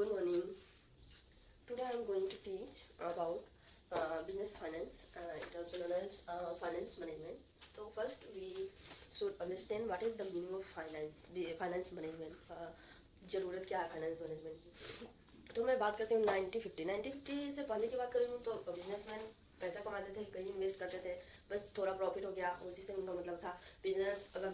Good morning. Today I am going to teach about business finance, it also known as finance management. So first we should understand what is the meaning of finance management. ज़रूरत क्या है finance management की। तो मैं बात करती हूँ 1950 से पहले की बात कर रही हूँ। तो बिजनेसमैन पैसा कमाते थे, कहीं इन्वेस्ट करते थे, बस थोड़ा प्रॉफिट हो गया, उसी से उनका मतलब था। बिजनेस अगर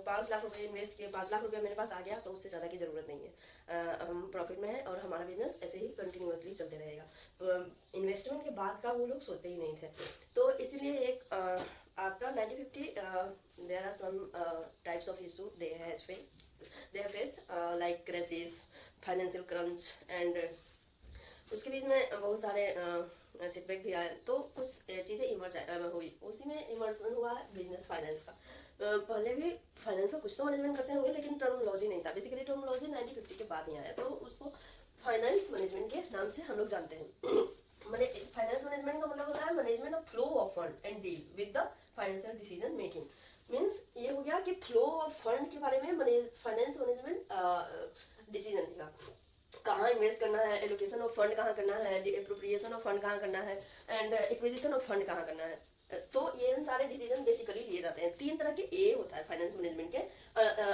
5 लाख रुपए इन्वेस्ट किए, 5 लाख रुपये मेरे पास आ गया तो उससे ज़्यादा की ज़रूरत नहीं है। हम प्रॉफिट में है और हमारा बिजनेस ऐसे ही कंटिन्यूसली चलते रहेगा। इन्वेस्टमेंट के बाद का वो लोग सोचते ही नहीं थे। तो इसीलिए एक after 1950 there are some types of issue they have faced like crisis, financial crunch and उसके बीच में बहुत सारे सेटबैक भी आए। तो कुछ चीज़ें इमर्ज हुई, उसी में इमर्जन हुआ है बिजनेस फाइनेंस का। पहले भी फाइनेंस का कुछ तो मैनेजमेंट करते होंगे, लेकिन टर्मिनोलॉजी नहीं था। बेसिकली टर्मिनोलॉजी 1950 के बाद ही आया, तो उसको फाइनेंस मैनेजमेंट के नाम से हम लोग जानते हैं। मैंने फाइनेंस मैनेजमेंट का मतलब होता है management of flow of fund and deal with the financial decision making. Means ये हो गया कि फ्लो ऑफ फंड के बारे में फाइनेंस मैनेजमेंट डिसीजन लेगा। कहाँ इन्वेस्ट करना है, एलोकेशन ऑफ फंड कहाँ करना है, एप्रोप्रिएशन ऑफ फंड कहाँ करना है एंड एक्विजिशन ऑफ फंड कहाँ करना है। तो ये सारे डिसीजन बेसिकली लिए जाते हैं। 3 तरह के ए होता है फाइनेंस मैनेजमेंट के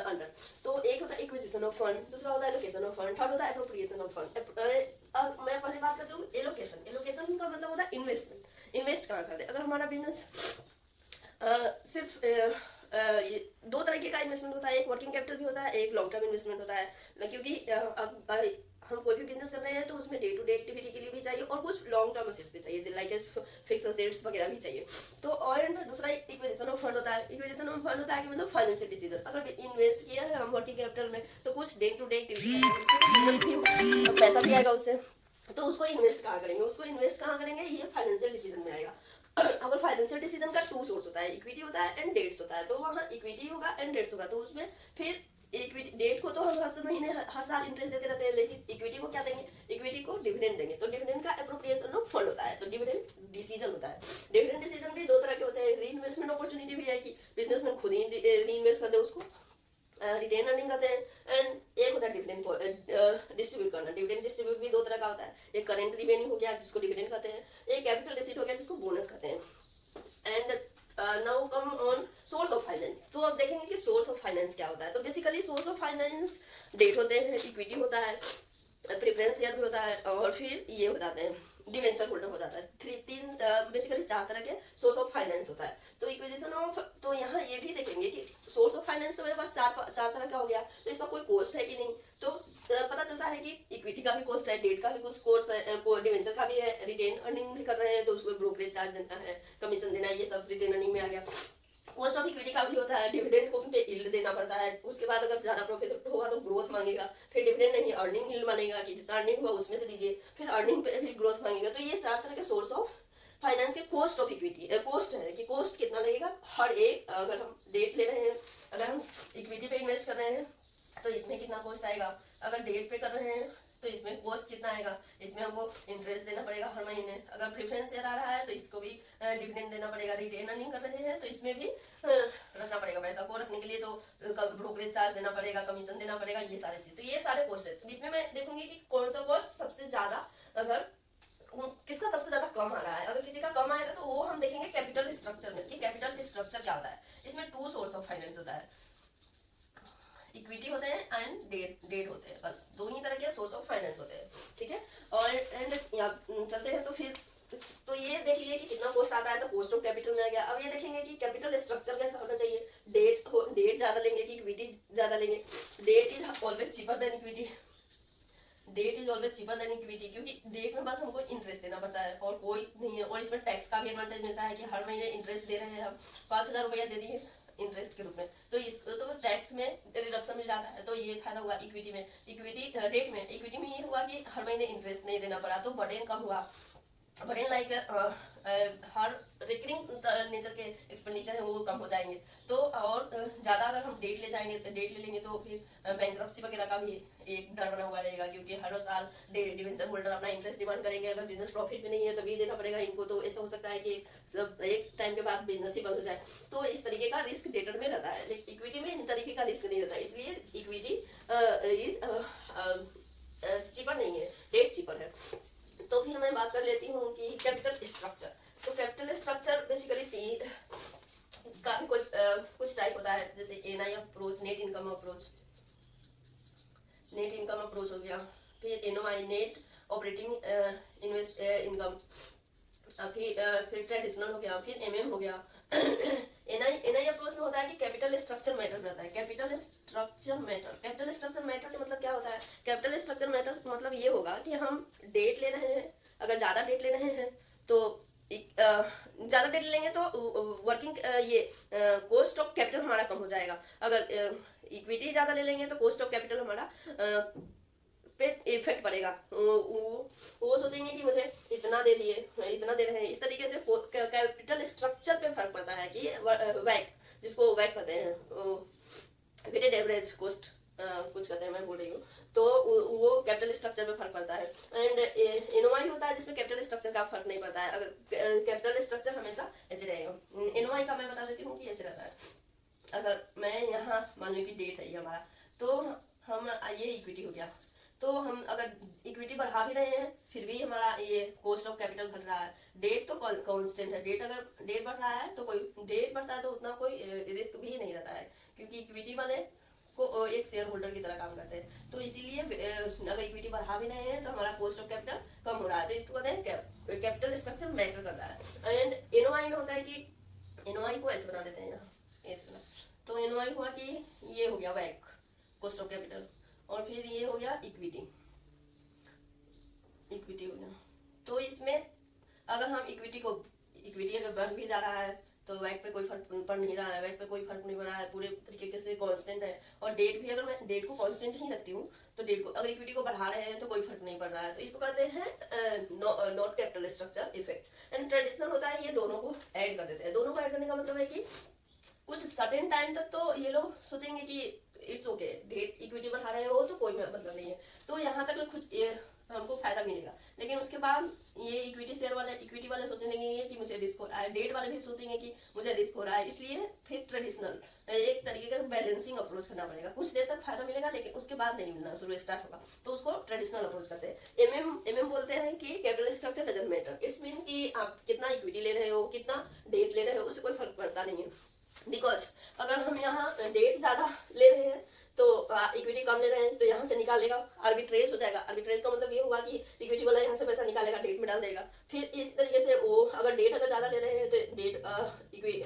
अंडर। तो एक होता है एक्विजिशन ऑफ फंड, दूसरा होता है एलोकेशन ऑफ फंड, थर्ड होता है एप्रोप्रिएशन ऑफ फंड। मैं पहले बात करती हूँ एलोकेशन। एलोकेशन का मतलब होता है इन्वेस्टमेंट। इन्वेस्ट कहाँ कर दे। अगर हमारा बिजनेस सिर्फ ये 2 तरीके का इन्वेस्टमेंट होता है, एक वर्किंग कैपिटल भी होता है, एक लॉन्ग टर्म इन्वेस्टमेंट होता है। क्योंकि हम कोई भी बिजनेस कर रहे हैं तो उसमें डे टू डे एक्टिविटी के लिए भी चाहिए और कुछ लॉन्ग टर्म असेट्स भी चाहिए, लाइक फिक्स असेट्स वगैरह भी चाहिए। तो और दूसरा इक्विजिशन ऑफ फंड होता है। इक्विजिशन ऑफ फंड होता है कि मतलब फाइनेंशियल डिसीजन, अगर इन्वेस्ट किया है हम वर्किंग कैपिटल में तो कुछ डे टू डे एक्टिविटी पैसा भी आएगा उससे, तो उसको इन्वेस्ट कहाँ करेंगे, ये फाइनेंशियल डिसीजन में आएगा। अगर फाइनेंशियल डिसीजन का 2 सोर्स होता है, इक्विटी होता है एंड डेट्स होता है। तो वहाँ इक्विटी होगा एंड डेट्स होगा। तो उसमें फिर इक्विटी डेट को तो हम हर महीने हर साल इंटरेस्ट देते रहते हैं, लेकिन इक्विटी को क्या देंगे, इक्विटी को डिविडेंड देंगे। तो डिविडेंड का एप्रोप्रिएशन ऑफ फंड होता है, तो डिविडेंड डिसीजन होता है। डिविडेंड डिसीजन भी 2 तरह के होते हैं। री इन्वेस्टमेंट अपॉर्चुनिटी भी है कि बिजनेसमैन खुद ही री इन्वेस्ट कर दे, उसको रिटेन अर्निंग कहते हैं। एंड एक होता है डिविडेंड डिस्ट्रीब्यूट करना। डिविडेंड डिस्ट्रीब्यूट भी 2 तरह का होता है। एक करेंट रिवेन्यू हो गया जिसको डिविडेंड कहते हैं, एक कैपिटल रिसीट हो गया जिसको बोनस कहते हैं। And now come on source of finance. तो अब देखेंगे कि सोर्स ऑफ फाइनेंस क्या होता है। तो basically source of finance debt होते हैं, इक्विटी होता है, प्रेफरेंस शेयर भी होता है और फिर ये हो जाते हैं डिवेंचर होल्डर हो जाता है। बेसिकली 4 तरह के सोर्स ऑफ फाइनेंस होता है। तो इक्विजिशन ऑफ, तो यहाँ ये भी देखेंगे कि सोर्स ऑफ फाइनेंस तो मेरे पास चार तरह का हो गया, तो इसका कोई कॉस्ट है कि नहीं। तो पता चलता है कि इक्विटी का भी कॉस्ट है, डेट का भी कुछ कॉस्ट है, डिवेंचर का भी है, रिटेन अर्निंग भी कर रहे हैं तो उसको ब्रोकरेज चार्ज देना है, कमीशन देना है, ये सब रिटेन अर्निंग में आ गया। कॉस्ट ऑफ इक्विटी का भी होता है, डिविडेंड को पे यील्ड देना पड़ता है। उसके बाद अगर ज्यादा प्रॉफिट हुआ तो ग्रोथ मांगेगा, फिर डिविडेंड नहीं अर्निंग यील्ड मांगेगा कि जितना अर्निंग हुआ उसमें से दीजिए, फिर अर्निंग पे भी ग्रोथ मांगेगा। तो ये 4 तरह के सोर्स ऑफ फाइनेंस के कॉस्ट ऑफ इक्विटी कॉस्ट है कि कॉस्ट कितना लगेगा हर एक। अगर हम डेट ले रहे हैं, अगर हम इक्विटी पे इन्वेस्ट कर रहे हैं तो इसमें कितना कॉस्ट आएगा, अगर डेट पे कर रहे हैं तो इसमें कॉस्ट कितना आएगा, इसमें हमको इंटरेस्ट देना पड़ेगा हर महीने। अगर प्रेफरेंस शेयर आ रहा है तो इसको भी डिविडेंड देना पड़ेगा। रिटेन अर्निंग कर रहे हैं तो इसमें भी रखना पड़ेगा, पैसा को रखने के लिए तो ब्रोकरेज चार्ज देना पड़ेगा, कमीशन देना पड़ेगा, ये सारे चीज। तो ये सारे कॉस्ट है। इसमें मैं देखूंगी कि कौन सा कॉस्ट सबसे ज्यादा, अगर किसका सबसे ज्यादा कम आ रहा है। अगर किसी का कम आएगा तो वो हम देखेंगे कैपिटल स्ट्रक्चर में कि कैपिटल स्ट्रक्चर क्या होता है। इसमें 2 सोर्स ऑफ फाइनेंस होता है, इक्विटी होते हैं एंड डेट होते हैं, बस 2 ही तरह के सोर्स ऑफ फाइनेंस होते हैं। ठीक है, और एंड यहाँ चलते हैं तो फिर तो ये देख लीजिए कि कितना कॉस्ट आता है। तो कॉस्ट ऑफ कैपिटल में आ गया। अब ये देखेंगे कि कैपिटल स्ट्रक्चर कैसा होना चाहिए। डेट ज्यादा लेंगे कि इक्विटी ज्यादा लेंगे। Debt is always cheaper than equity. क्योंकि डेट में बस हमको इंटरेस्ट देना पड़ता है और कोई नहीं है, और इसमें टैक्स का भी एडवांटेज मिलता है कि हर महीने इंटरेस्ट दे रहे हैं हम। 5,000 रुपया दे दिए इंटरेस्ट के रूप में, तो टैक्स में रिडक्शन मिल जाता है। तो ये फायदा हुआ इक्विटी में। इक्विटी में ये हुआ कि हर महीने इंटरेस्ट नहीं देना पड़ा, तो बर्डन कम हुआ। बर्डन लाइक हर रिकरिंग नेचर के एक्सपेंडिचर है वो कम हो जाएंगे। तो और ज्यादा अगर हम डेट ले लेंगे तो फिर बैंकरप्सी वगैरह का भी एक डर बना हुआ रहेगा, क्योंकि हर साल डिवेंचर होल्डर अपना इंटरेस्ट डिमांड करेंगे। अगर बिजनेस प्रॉफिट में नहीं है तो भी देना पड़ेगा इनको। तो ऐसा हो सकता है कि सब एक टाइम के बाद बिजनेस ही बंद हो जाए। तो इस तरीके का रिस्क डेटर में रहता है, लेकिन इक्विटी में इन तरीके का रिस्क नहीं रहता। इसलिए इक्विटी इज चीपर नहीं है, डेट चीपर है। तो फिर मैं बात कर लेती हूँ कि कैपिटल स्ट्रक्चर। तो कैपिटल स्ट्रक्चर बेसिकली तीन का भी कुछ टाइप होता है, जैसे NI approach, net income approach, net income approach हो गया, फिर NOI net operating invest income, फिर ट्रेडिशनल हो गया, फिर एमएम हो गया। एनआई अप्रोच में होता है कि कैपिटल स्ट्रक्चर मैटर रहता है। Capital structure matter, capital structure matter का मतलब क्या होता है? कैपिटल स्ट्रक्चर मैटर मतलब ये होगा कि हम डेट ले रहे हैं, अगर ज्यादा डेट ले रहे हैं तो ज्यादा डेट लेंगे तो वर्किंग ये कॉस्ट ऑफ कैपिटल हमारा कम हो जाएगा। अगर इक्विटी ज्यादा ले लेंगे तो कॉस्ट ऑफ कैपिटल हमारा पे इफेक्ट पड़ेगा। वो सोचेंगे कि मुझे इतना दे दिए, इतना दे रहे हैं। इस तरीके से कैपिटल स्ट्रक्चर पे फर्क पड़ता है कि वैक, जिसको वैक कहते हैं, वेटेड एवरेज कॉस्ट कुछ कहते हैं, मैं बोल रही हूँ। तो वो कैपिटल स्ट्रक्चर पे फर्क पड़ता है। एंड एनओआई होता है जिसमें कैपिटल स्ट्रक्चर का फर्क नहीं पड़ता है। अगर कैपिटल स्ट्रक्चर हमेशा ऐसे रहेगा। एनओआई का मैं बता देती हूँ कि ऐसे रहता है। अगर मैं यहाँ मान लो कि डेट है ये हमारा, तो हम ये इक्विटी हो गया, तो हम अगर इक्विटी बढ़ा भी रहे हैं फिर भी हमारा ये कॉस्ट ऑफ कैपिटल घट रहा है। डेट तो कांस्टेंट है, डेट अगर डेट बढ़ रहा है तो कोई डेट बढ़ता है तो उतना कोई रिस्क भी नहीं रहता है, क्योंकि इक्विटी वाले को एक शेयर होल्डर की तरह काम करते हैं। तो इसीलिए अगर इक्विटी बढ़ा भी रहे हैं तो हमारा कॉस्ट ऑफ कैपिटल कम हो रहा है, तो इसको कहते हैं कैपिटल स्ट्रक्चर मैटर कर रहा है। एंड एनओआई में होता है कि एनओआई को ऐसे बना देते हैं यहाँ, ऐसे बना। तो एनओआई हुआ कि ये हो गया वैक, कॉस्ट ऑफ कैपिटल, और फिर ये हो गया इक्विटी, इक्विटी हो गया। तो इसमें अगर हम इक्विटी अगर बढ़ भी जा रहा है तो वैक पे कोई फर्क पड़ नहीं रहा है, वैक पे कोई फर्क नहीं पड़ रहा है, पूरे तरीके से कांस्टेंट है। और डेट भी अगर मैं डेट को कांस्टेंट ही रखती हूँ तो डेट को अगर इक्विटी को बढ़ा रहे हैं तो कोई फर्क नहीं पड़ रहा है, तो इसको कहते हैं not capital structure effect. And traditional होता है ये दोनों को ऐड कर देते हैं। दोनों को ऐड करने का मतलब है कि कुछ सर्टेन टाइम तक तो ये लोग सोचेंगे कि इट्स ओके, डेट इक्विटी बढ़ा रहे हो तो कोई मतलब नहीं है, तो यहाँ तक कुछ हमको फायदा मिलेगा। लेकिन उसके बाद ये इक्विटी वाले सोचने लगेंगे कि मुझे रिस्क हो रहा है, डेट वाले भी सोचेंगे कि मुझे रिस्क हो रहा है। इसलिए फिर ट्रेडिशनल एक तरीके का बैलेंसिंग अप्रोच करना पड़ेगा। कुछ देर तक फायदा मिलेगा लेकिन उसके बाद नहीं मिलना शुरू स्टार्ट होगा, तो उसको ट्रेडिशनल अप्रोच करते हैं। एमएम बोलते हैं कि capital structure doesn't matter. It's mean कि आप कितना इक्विटी ले रहे हो, कितना डेट ले रहे हो, उससे कोई फर्क पड़ता नहीं है। बिकॉज अगर हम यहाँ डेट ज्यादा ले रहे हैं तो इक्विटी कम ले रहे हैं तो यहाँ से निकालेगा, आर्बिट्रेज हो जाएगा। आर्बिट्रेज का मतलब ये हुआ कि इक्विटी वाला यहाँ से पैसा निकालेगा, डेट में डाल देगा। फिर इस तरीके से वो अगर डेट अगर ज्यादा ले रहे हैं तो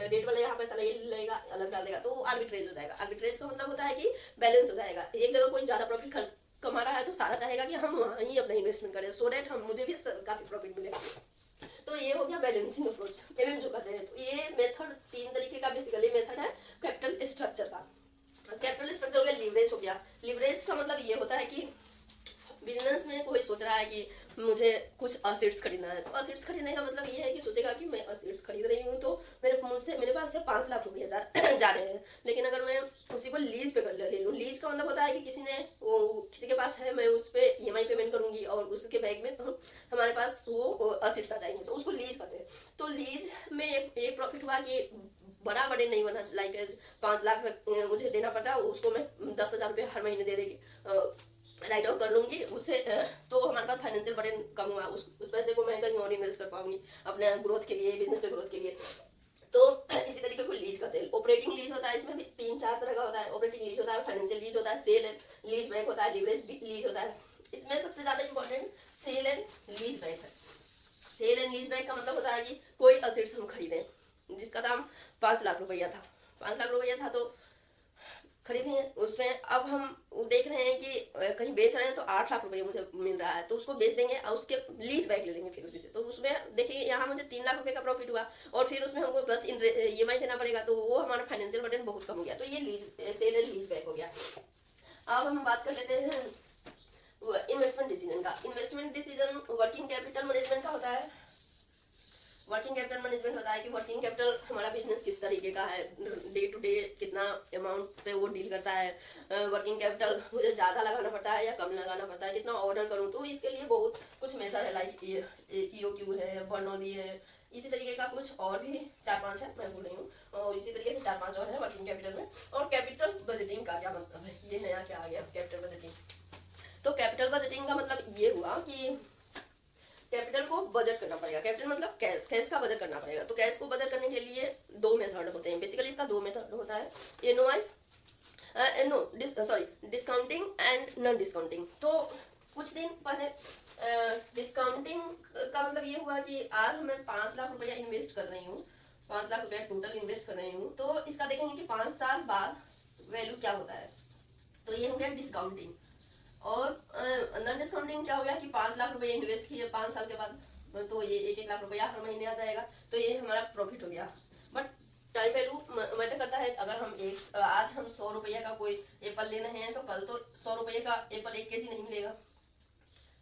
डेट वाला यहाँ पैसा लेगा, अलग डाल देगा, तो वो आर्बिट्रेज हो जाएगा। आर्बिट्रेज का मतलब होता है कि बैलेंस हो जाएगा। एक जगह कोई ज्यादा प्रॉफिट कमा रहा है तो सारा चाहेगा कि हम वहाँ ही अपना इन्वेस्टमेंट करें, सो डेट हम मुझे भी काफी प्रॉफिट मिले। तो ये हो गया बैलेंसिंग अप्रोच, एमएम जो कहते हैं। तो ये मेथड तीन तरीके का बेसिकली मेथड है कैपिटल स्ट्रक्चर का। कैपिटल स्ट्रक्चर हो गया, लीवरेज हो गया। लीवरेज का मतलब ये होता है कि बिजनेस में कोई सोच रहा है कि मुझे कुछ असेट्स खरीदना है, तो असेट्स खरीदने का मतलब ये है कि सोचेगा कि मैं असेट्स खरीद रही हूँ तो मेरे पास से 5 लाख रुपये जा रहे हैं, लेकिन अगर मैं उसी को लीज पे ले लूँ। लीज का मतलब होता है कि किसी के पास है, मैं उस पर EMI पेमेंट करूंगी और उसके बैग में हमारे पास वो असेट्स आ जाएंगे, तो उसको लीज कहते हैं। तो लीज में एक प्रॉफिट हुआ कि बड़ा बड़े नहीं बना, लाइक 5 लाख मुझे देना पड़ता है, उसको मैं 10,000 रुपये हर महीने दे देगी, राइट ऑफ कर लूंगी उससे, तो हमारे पास फाइनेंशियल बर्डन कम हुआ। उस पैसे को मैं कहीं और इन्वेस्ट कर पाऊंगी अपने ग्रोथ के लिए, बिजनेस के ग्रोथ के लिए। तो इसी तरीके को लीज कहते हैं। ऑपरेटिंग लीज होता है, इसमें भी 3-4 तरह का होता है। ऑपरेटिंग लीज होता है, फाइनेंशियल लीज होता है, सेल एंड लीज बैक होता है, लीवरेज लीज होता है। इसमें सबसे ज्यादा important sale and lease back है। सेल एंड लीज बैक का मतलब होता है कि कोई असेट्स हम खरीदें जिसका दाम 5 लाख रुपया था, 5 लाख रुपया था तो खरीदे हैं, उसमें अब हम देख रहे हैं कि कहीं बेच रहे हैं तो 8 लाख रुपए मुझे मिल रहा है, तो उसको बेच देंगे और उसके लीज बैक ले लेंगे फिर उसी से। तो उसमें देखिए यहाँ मुझे 3 लाख रुपए का प्रॉफिट हुआ और फिर उसमें हमको बस EMI देना पड़ेगा, तो वो हमारा फाइनेंशियल बर्डन बहुत कम हो गया। तो ये सेल एंड लीज बैक हो गया। अब हम बात कर लेते हैं इन्वेस्टमेंट डिसीजन का। Investment decision working capital management का होता है। वर्किंग कैपिटल मैनेजमेंट होता है कि वर्किंग कैपिटल हमारा बिजनेस किस तरीके का है, डे टू डे कितना अमाउंट पे वो डील करता है। वर्किंग कैपिटल मुझे ज़्यादा लगाना पड़ता है या कम लगाना पड़ता है, कितना ऑर्डर करूँ, तो इसके लिए बहुत कुछ मेथड है, लाइक EOQ है, बर्नौली है, इसी तरीके का कुछ और भी 4-5 है, मैं भूल रही हूँ, और इसी तरीके से 4-5 और है वर्किंग कैपिटल में। और कैपिटल बजटिंग का क्या मतलब है, ये नया क्या आ गया कैपिटल बजटिंग। तो कैपिटल बजटिंग का मतलब ये हुआ कि कैपिटल को बजट करना पड़ेगा। कैपिटल मतलब कैश, कैश का बजट करना पड़ेगा। तो कैश को बजट करने के लिए दो मेथड होते हैं। बेसिकली इसका दो मेथड होता है, NOI discounting and non discounting. तो कुछ दिन पहले डिस्काउंटिंग का मतलब ये हुआ कि आज मैं 5 लाख रुपया इन्वेस्ट कर रही हूँ, 5 लाख रुपया टोटल इन्वेस्ट कर रही हूँ, तो इसका देखेंगे कि 5 साल बाद वैल्यू क्या होता है। तो ये हो गया डिस्काउंटिंग। और नॉन डिस्काउंटिंग क्या हो गया कि 5 लाख रुपया इन्वेस्ट किए 5 साल के बाद, तो ये 1-1 लाख रुपया हर महीने आ जाएगा, तो ये हमारा प्रॉफिट हो गया। बट टाइम वैल्यू मैटर करता है। अगर हम आज हम 100 रुपये का कोई एप्पल ले रहे हैं तो कल तो 100 रुपये का एप्पल 1 केजी नहीं मिलेगा,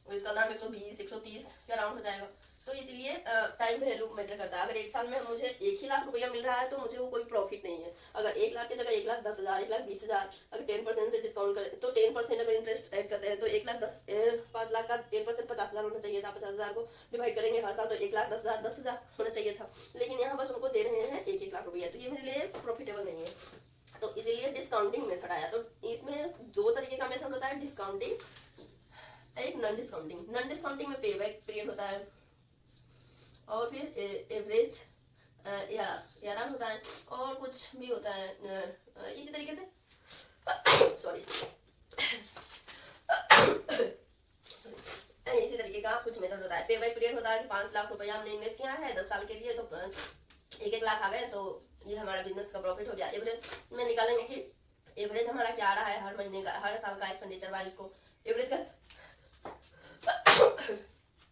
इसका दाम 120-130 के अराउंड हो जाएगा। तो इसलिए टाइम वैल्यू मैटर करता है। अगर एक साल में मुझे 1 ही लाख रुपया मिल रहा है तो मुझे वो कोई प्रॉफिट नहीं है। अगर 1 लाख की जगह 1,10,000, 1,20,000 अगर 10% से डिस्काउंट करें तो 10% अगर इंटरेस्ट ऐड करते हैं तो 5 लाख का 10% 50,000 होना चाहिए था। 50,000 को डिवाइड करेंगे हर साल तो 1,10,000 10,000 होना चाहिए था, लेकिन यहाँ बस उनको दे रहे हैं 1-1 लाख रुपया, तो ये मेरे लिए प्रॉफिटेबल नहीं है। तो इसीलिए डिस्काउंटिंग मेथड आया। तो इसमें दो तरीके का मेथड होता है, डिस्काउंटिंग, एक नॉन डिस्काउंटिंग। नॉन डिस्काउंटिंग में पे बैक पीरियड होता है और फिर एवरेज यारान होता है और कुछ भी होता है इसी तरीके से सॉरी इसी तरीके का कुछ मेथड होता है। पे बैक पीरियड होता है कि 5 लाख रुपया हमने इन्वेस्ट किया है 10 साल के लिए, तो 1-1 लाख आ गए, तो ये हमारा बिजनेस का प्रॉफिट हो गया। एवरेज में निकालेंगे कि एवरेज हमारा क्या आ रहा है हर महीने का, हर साल का एक्सपेंडिचर वाइज उसको एवरेज का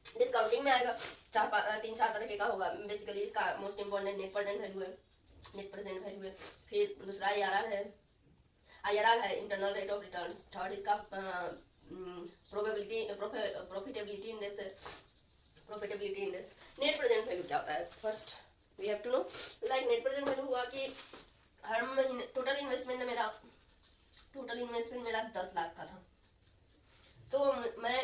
डिस्काउंटिंग में आएगा। 3-4 तरीके का होगा। बेसिकली इसका most important net present value है, नेट प्रेजेंट वैल्यू है। फिर दूसरा आईआरआर है, आईआरआर है internal rate of return. Third इसका प्रॉफिटेबिलिटी इंडेक्स है, profitability index. Net present value क्या होता है, first we have to know. Like net present value हुआ कि हर महीने टोटल इन्वेस्टमेंट मेरा 10 लाख का था, तो मैं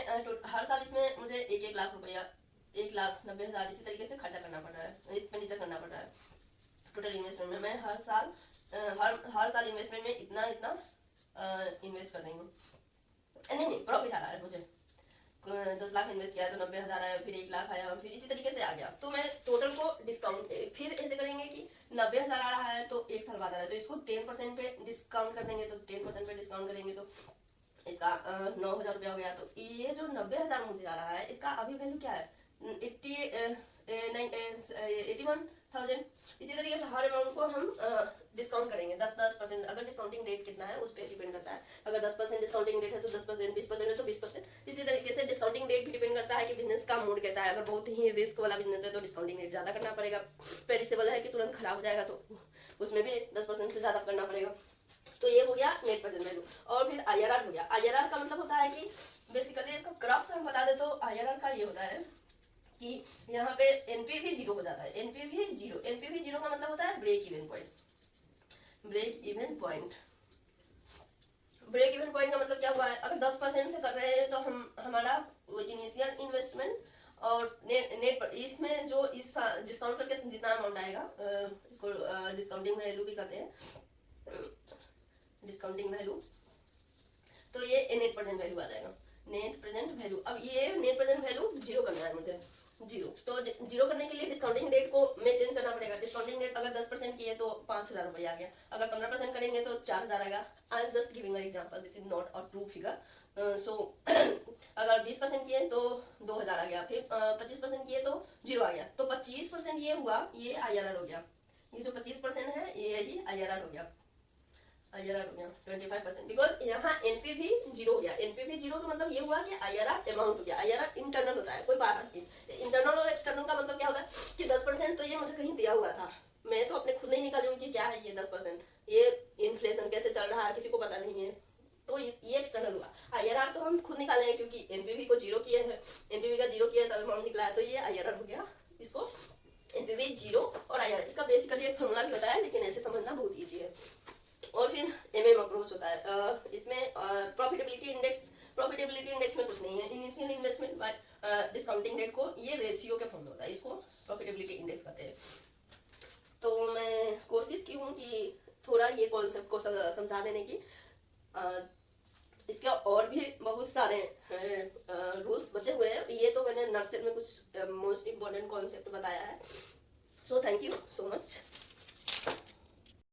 हर साल इसमें मुझे 1-1 लाख रुपया, 1,90,000 इसी तरीके से खर्चा करना पड़ रहा है, एक्सपेंडिचर करना पड़ रहा है। टोटल इन्वेस्टमेंट में मैं हर साल इन्वेस्टमेंट में इतना इन्वेस्ट कर रही हूँ। नहीं प्रॉफिट आ रहा है मुझे। 10 लाख इन्वेस्ट किया तो 90,000 आया, फिर 1 लाख आया, फिर इसी तरीके से आ गया। तो मैं टोटल को डिस्काउंट फिर ऐसे करेंगे कि 90,000 आ रहा है तो 1 साल बाद आ रहा है, तो इसको 10% पे डिस्काउंट कर देंगे। तो 10% पे डिस्काउंट करेंगे तो इसका 9,000 रुपया हो गया। तो ये जो 90,000 मुझे आ रहा है इसका अभी वैल्यू क्या है, 81,000। इसी तरीके से हर अमाउंट को हम डिस्काउंट करेंगे 10%। अगर डिस्काउंटिंग रेट कितना है उस पर डिपेंड करता है। अगर 10% डिस्काउंटिंग रेट है तो 10%, 20% है तो 20%। इसी तरीके से डिस्काउंटिंग रेट भी डिपेंड करता है कि बिजनेस का मूड कैसा है। अगर बहुत ही रिस्क वाला बिजनेस है तो डिस्काउंटिंग रेट ज्यादा करना पड़ेगा। पेरिसेबल है कि तुरंत खराब हो जाएगा तो उसमें भी 10% से ज्यादा करना पड़ेगा। तो ये हो गया नेट प्रेजेंट वैल्यू। और फिर आईआरआर हो गया। आईआरआर का मतलब होता है कि बेसिकली इसका क्रक्स हम बता दे तो आईआरआर का ये होता है कि यहाँ पे एनपीवी 0 हो जाता है। एनपीवी 0 का मतलब होता है break even point. Break even point का मतलब क्या हुआ है, अगर 10% से कर रहे हैं तो हमारा इनिशियल इन्वेस्टमेंट और नेट पर इसमें जो इस डिस्काउंट करके जितना अमाउंट आएगा, इसको डिस्काउंटिंग वैल्यू भी कहते हैं, डिस्काउंटिंग वैल्यू, तो ये नेट प्रेजेंट वैल्यू आ जाएगा। नेट प्रेजेंट वैल्यू, अब ये नेट प्रेजेंट वैल्यू 0 करना है मुझे, 0। तो 0 करने के लिए डिस्काउंटिंग रेट को मैं चेंज करना पड़ेगा। डिस्काउंटिंग रेट अगर 10% की है तो 5,000 रुपया आ गया, अगर 15% करेंगे तो 4,000 आएगा। I am just giving an example, this is not a true figure. So अगर 20% किए तो 2,000 आ गया, फिर 25% किए तो 0 आ गया। तो 25% ये हुआ, ये आईआरआर हो गया। ये जो 25% है ये ही आईआरआर हो गया। आईआरआर हो गया 25%, बिकॉज यहाँ एनपीवी 0 हो गया। एनपीवी 0 का मतलब ये हुआ कि आईआरआर अमाउंट हो गया। आईआरआर इंटरनल होता है, कोई बाहर। इंटरनल और एक्सटर्नल का मतलब क्या होता है कि 10% तो ये मुझे कहीं दिया हुआ था, मैं तो अपने खुद नहीं निकालूंगी कि क्या है ये 10%। ये इन्फ्लेशन कैसे चल रहा है किसी को पता नहीं है, तो ये एक्सटर्नल हुआ। आईआरआर तो हम खुद निकालेंगे क्योंकि एनपीवी को 0 किए हैं, एनपीवी का 0 किया है तब अमाउंट निकला है, तो ये आईआरआर हो गया। इसको एनपीवी 0 और आईआरआर, इसका बेसिकली एक फॉर्मूला भी होता है लेकिन ऐसे समझना बहुत ईजी है। और फिर एमएम अप्रोच होता है। इसमें प्रॉफिटेबिलिटी इंडेक्स में कुछ नहीं है। Initial investment by discounting rate को, ये रेशियो के फॉर्म में होता है, इसको प्रॉफिटेबिलिटी इंडेक्स कहते हैं। तो मैं कोशिश की हूँ कि थोड़ा ये कॉन्सेप्ट को समझा देने की। इसके और भी बहुत सारे रूल्स बचे हुए हैं, ये तो मैंने नर्सरी में कुछ मोस्ट इम्पोर्टेंट कॉन्सेप्ट बताया है। So thank you so much.